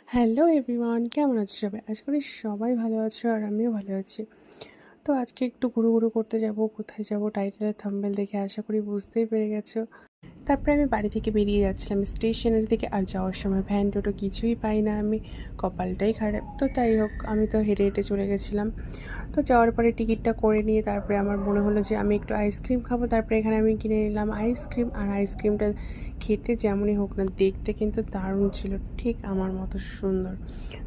Hello everyone, কেমন আছো সবাই? আশা করি সবাই ভালো আছো আর আমিও ভালো আছি। তো আজকে একটু ঘুরু করতে যাব। কোথায় যাব টাইটেলের থাম্বনেল দেখে আশা করি বুঝতেই পেরে গেছো। তারপরে আমি বাড়ি থেকে বেরিয়ে যাচ্ছিলাম স্টেশনের দিকে, আর যাওয়ার সময় ভ্যান টোটো কিছুই পাই না আমি, কপালটাই খারাপ। তো তাই হোক, আমি তো হেঁটে হেঁটে চলে গেছিলাম। তো যাওয়ার পরে টিকিটটা করে নিয়ে তারপরে আমার মনে হলো যে আমি একটু আইসক্রিম খাবো। তারপরে এখানে আমি কিনে নিলাম আইসক্রিম, আর আইসক্রিমটা খেতে যেমনই হোক না, দেখতে কিন্তু দারুণ ছিল, ঠিক আমার মতো সুন্দর।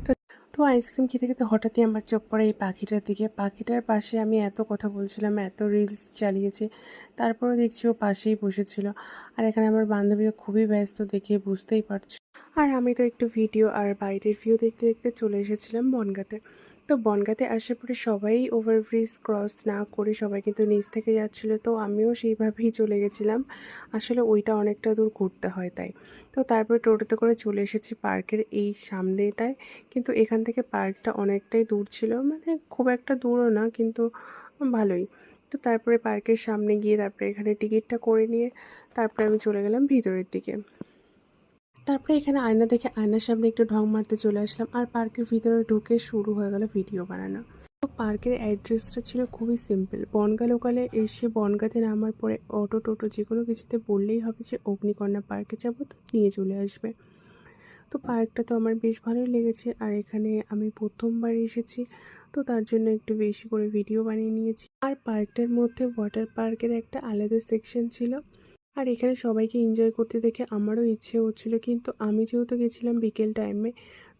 তো তো আইসক্রিম খেতে খেতে হঠাৎই আমার চোখ পড়ে এই পাখিটার দিকে। পাখিটার পাশে আমি এত কথা বলছিলাম, এত রিলস চালিয়েছি, তারপরেও দেখছি ও পাশেই বসেছিল। আর এখানে আমার বান্ধবীও খুবই ব্যস্ত, দেখে বুঝতেই পারছো। আর আমি তো একটু ভিডিও আর বাইরের ভিউ দেখতে দেখতে চলে এসেছিলাম বনগাঁতে। তো বনগাঁতে আসার পরে সবাই ওভারব্রিজ ক্রস না করে সবাই কিন্তু নিচ থেকে যাচ্ছিলো, তো আমিও সেইভাবেই চলে গেছিলাম। আসলে ওইটা অনেকটা দূর ঘুরতে হয় তাই। তো তারপরে টোটোতে করে চলে এসেছি পার্কের এই সামনেটায়। কিন্তু এখান থেকে পার্কটা অনেকটাই দূর ছিল, মানে খুব একটা দূরও না, কিন্তু ভালোই। তো তারপরে পার্কের সামনে গিয়ে তারপরে এখানে টিকিটটা করে নিয়ে তারপরে আমি চলে গেলাম ভিতরের দিকে। তারপরে এখানে আয়না দেখে আয়নার সামনে একটু ঢং মারতে চলে আসলাম, আর পার্কের ভিতরে ঢুকে শুরু হয়ে গেল ভিডিও বানানো। তো পার্কের অ্যাড্রেসটা ছিল খুবই সিম্পল। বনগাঁ লোকালে এসে বনগাঁতে নামার পরে অটো টোটো যে কোনো কিছুতে বললেই হবে যে অগ্নিকন্যা পার্কে যাবো, তো নিয়ে চলে আসবে। তো পার্কটা তো আমার বেশ ভালোই লেগেছে, আর এখানে আমি প্রথমবার এসেছি, তো তার জন্য একটু বেশি করে ভিডিও বানিয়ে নিয়েছি। আর পার্কটার মধ্যে ওয়াটার পার্কের একটা আলাদা সেকশন ছিল, আর এখানে সবাইকে এনজয় করতে দেখে আমারও ইচ্ছে হচ্ছিল, কিন্তু আমি যেহেতু গেছিলাম বিকেল টাইমে,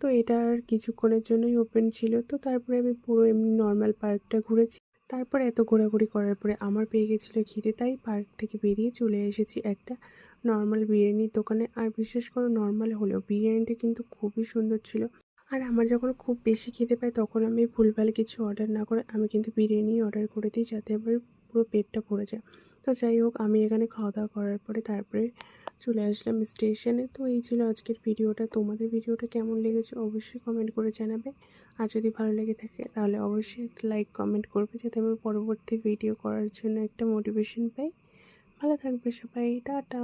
তো এটা আর কিছুক্ষণের জন্যই ওপেন ছিল। তো তারপরে আমি পুরো এমনি নর্মাল পার্কটা ঘুরেছি। তারপর এত ঘোরাঘুরি করার পরে আমার পেয়ে গেছিলো খিদে, তাই পার্ক থেকে বেরিয়ে চলে এসেছি একটা নর্মাল বিরিয়ানির দোকানে। আর বিশেষ করে নর্মাল হলেও বিরিয়ানিটা কিন্তু খুবই সুন্দর ছিল। আর আমার যখন খুব বেশি খিদে পায় তখন আমি ভুলভাল কিছু অর্ডার না করে আমি কিন্তু বিরিয়ানি অর্ডার করে দিই, যাতে আমার পুরো পেটটা ভরে যায়। তো যাই হোক, আমি এখানে খাওয়া দাওয়া করার পরে তারপরে চলে আসলাম স্টেশনে। তো এই ছিল আজকের ভিডিওটা। তোমাদের ভিডিওটা কেমন লেগেছে অবশ্যই কমেন্ট করে জানাবে। আর যদি ভালো লেগে থাকে তাহলে অবশ্যই একটা লাইক কমেন্ট করবে, যাতে আমি পরবর্তী ভিডিও করার জন্য একটা মোটিভেশন পাই। ভালো থাকবে সবাই, টাটা।